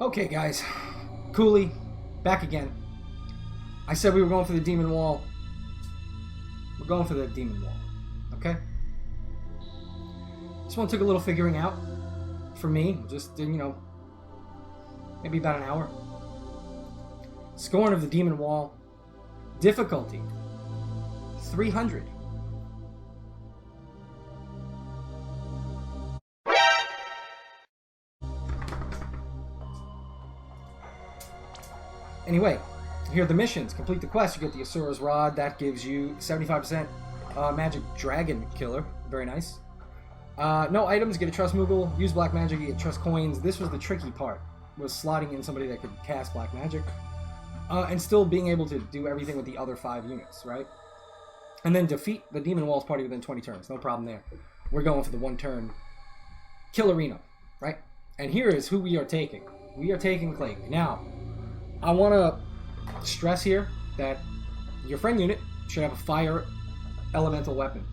Okay, guys. Coolie, back again. I said we were going for the demon wall. We're going for the demon wall. Okay? This one took a little figuring out for me. Just, maybe about an hour. Scorn of the demon wall. Difficulty 300. Anyway, here are the missions. Complete the quest. You get the Asura's Rod. That gives you 75% magic dragon killer. Very nice. No items. Get a trust Moogle. Use black magic. You get trust coins. This was the tricky part. Was slotting in somebody that could cast black magic. And still being able to do everything with the other 5 units, right? And then defeat the Demon Walls party within 20 turns. No problem there. We're going for the 1-turn kill arena, right? And here is who we are taking. We are taking Clake. Now, I want to stress here that your friend unit should have a fire elemental weapon.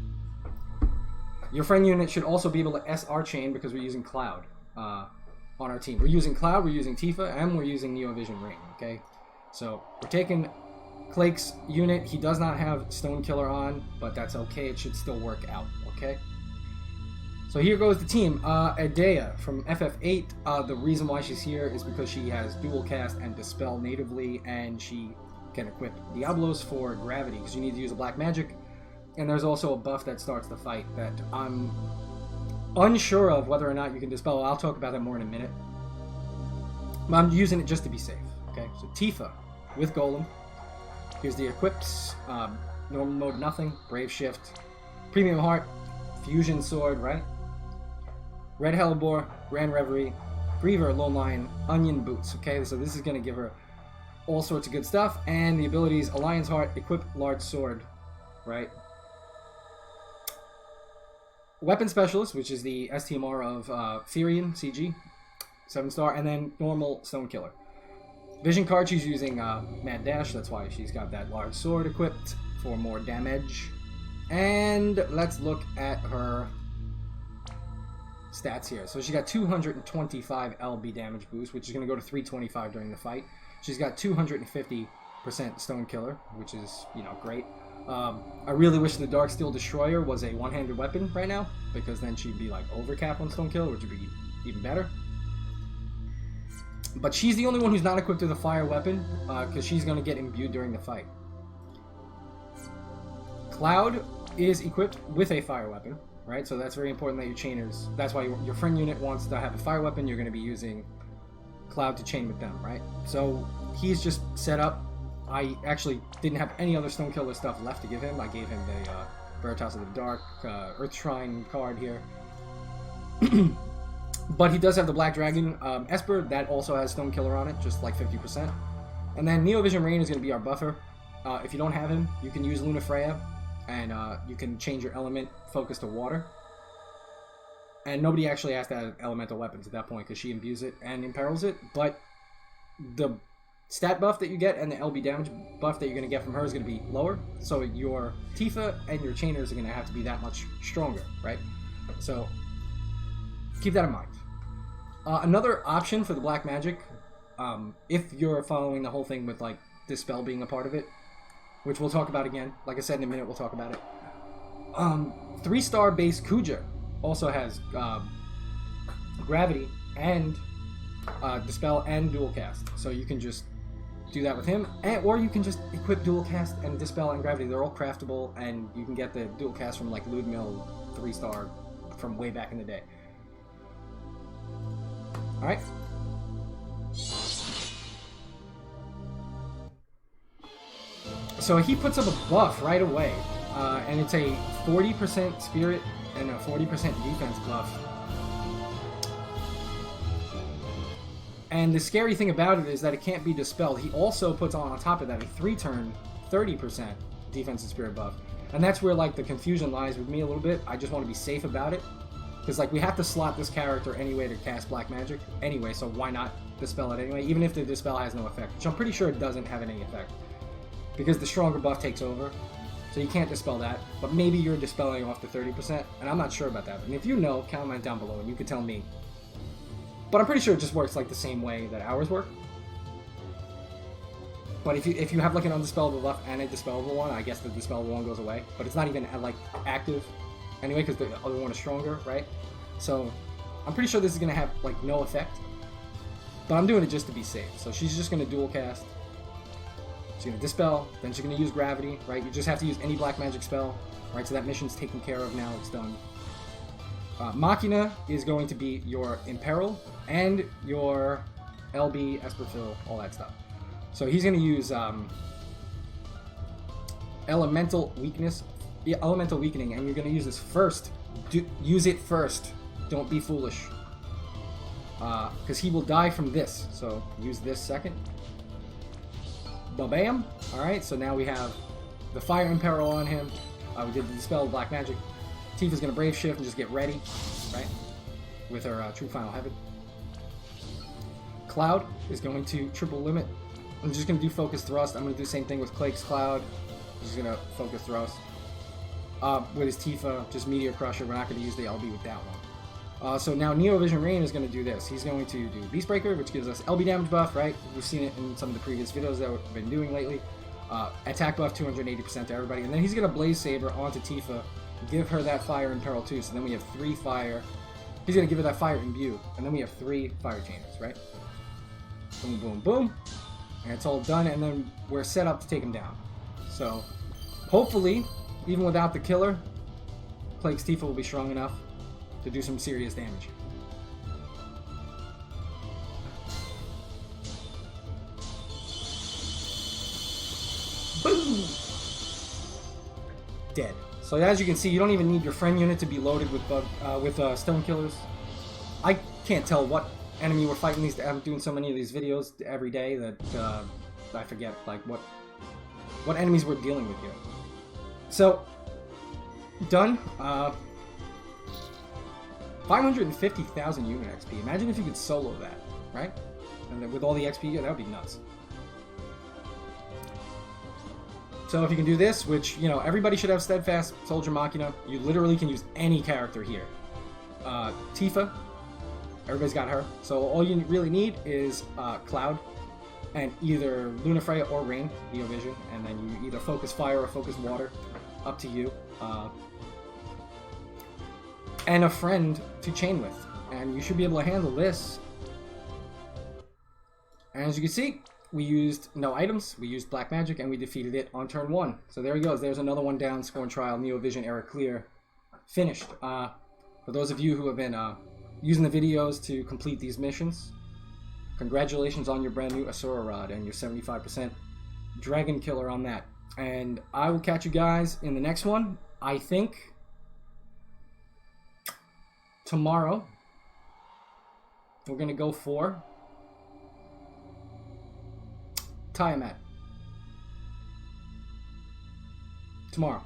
Your friend unit should also be able to SR chain because we're using Cloud on our team. We're using Cloud, we're using Tifa, and we're using Neovision Ring, okay? So, we're taking Clake's unit. He does not have Stone Killer on, but that's okay. It should still work out, okay? So here goes the team. Adea from FF8. The reason why she's here is because she has Dual Cast and Dispel natively, and she can equip Diablos for Gravity, because you need to use a black magic. And there's also a buff that starts the fight that I'm unsure of whether or not you can Dispel. I'll talk about that more in a minute. But I'm using it just to be safe. Okay, so Tifa with Golem. Here's the equips. Normal mode, nothing. Brave Shift. Premium Heart. Fusion Sword, right? Red Hellebore. Grand Reverie. Griever, Lone Lion. Onion Boots. Okay, so this is going to give her all sorts of good stuff. And the abilities, Alliance Heart. Equip Large Sword. Right? Weapon Specialist, which is the STMR of Therian, CG. 7-star. And then normal Stone Killer. Vision card, she's using Mad Dash, that's why she's got that large sword equipped for more damage. And let's look at her stats here. So she got 225 LB damage boost, which is going to go to 325 during the fight. She's got 250% Stone Killer, which is, great. I really wish the Darksteel Destroyer was a one-handed weapon right now, because then she'd be like overcap on Stone Killer, which would be even better. But she's the only one who's not equipped with a fire weapon, because she's going to get imbued during the fight. Cloud is equipped with a fire weapon, right? So that's very important that your chainers... That's why your friend unit wants to have a fire weapon. You're going to be using Cloud to chain with them, right? So he's just set up. I actually didn't have any other Stone Killer stuff left to give him. I gave him the Veritas of the Dark Earth Shrine card here. But he does have the Black Dragon Esper. That also has Stone Killer on it, just like 50%. And then Neovision Rain is going to be our buffer. If you don't have him, you can use Luna Freya, and you can change your element focus to water. And nobody actually has to have elemental weapons at that point, because she imbues it and imperils it. But the stat buff that you get and the LB damage buff that you're going to get from her is going to be lower. So your Tifa and your chainers are going to have to be that much stronger, right? So keep that in mind. Another option for the black magic, if you're following the whole thing with like Dispel being a part of it, which we'll talk about again. Like I said, in a minute we'll talk about it. 3-star base Kuja also has Gravity and Dispel and Dual Cast, so you can just do that with him, or you can just equip Dual Cast and Dispel and Gravity. They're all craftable, and you can get the Dual Cast from like Ludmill 3-star from way back in the day. Alright. So he puts up a buff right away, and it's a 40% spirit and a 40% defense buff. And the scary thing about it is that it can't be dispelled. He also puts on top of that a 3-turn 30% defense and spirit buff. And that's where like the confusion lies with me a little bit. I just want to be safe about it. Because like we have to slot this character anyway to cast black magic anyway, so why not dispel it anyway, even if the dispel has no effect, which I'm pretty sure it doesn't have any effect. Because the stronger buff takes over, so you can't dispel that, but maybe you're dispelling off the 30%, and I'm not sure about that. And if you know, comment down below and you can tell me But I'm pretty sure it just works like the same way that ours work. But if you have like an undispellable buff and a dispellable one, I guess the dispellable one goes away. But it's not even like active anyway because the other one is stronger, right? So I'm pretty sure this is gonna have like no effect. But I'm doing it just to be safe. So she's just gonna dual cast. She's gonna dispel, then she's gonna use gravity, right? You just have to use any black magic spell, right? So that mission's taken care of now. It's done. Machina is going to be your Imperil and your LB, Esperfill, all that stuff. So he's going to use Elemental Weakness, Elemental Weakening, and you're going to use this first. Use it first. Don't be foolish. Because he will die from this. So use this second. Ba-bam. Alright, so now we have the Fire Imperil on him. We did the Dispel of Black Magic. Tifa's going to Brave Shift and just get ready, right? With her True Final Heaven. Cloud is going to triple limit. I'm just going to do Focus Thrust. I'm going to do the same thing with Clake's Cloud. Just going to Focus Thrust. With his Tifa, just Meteor Crusher. We're not going to use the LB with that one. So now Neo Vision Rain is going to do this. He's going to do Beast Breaker, which gives us LB damage buff, right? We've seen it in some of the previous videos that we've been doing lately. Attack buff 280% to everybody. And then he's going to Blaze Saber onto Tifa. Give her that Fire Imperil too, so then we have 3 fire. He's gonna give her that Fire Imbue, and then we have 3 fire chambers, right? Boom, boom, boom. And it's all done, and then we're set up to take him down. So, hopefully, even without the killer, Plague's Tifa will be strong enough to do some serious damage. Boom! Dead. So as you can see, you don't even need your friend unit to be loaded with stone killers. I can't tell what enemy we're fighting these. I'm doing so many of these videos every day that I forget like what enemies we're dealing with here. So done. 550,000 unit XP. Imagine if you could solo that, right? And then with all the XP, yeah, that would be nuts. So if you can do this, which, you know, everybody should have Steadfast Soldier Machina. You literally can use any character here. Tifa, everybody's got her. So all you really need is Cloud, and either Lunafreya or Rain, Neo Vision, and then you either focus Fire or focus Water, up to you. And a friend to chain with, and you should be able to handle this. And as you can see, we used no items, we used black magic, and we defeated it on turn 1. So there he goes. There's another one down. Scorn Trial, Neo Vision, Era Clear. Finished. For those of you who have been using the videos to complete these missions, congratulations on your brand new Asura Rod and your 75% Dragon Killer on that. And I will catch you guys in the next one. I think tomorrow we're going to go for Tiamat. Tomorrow.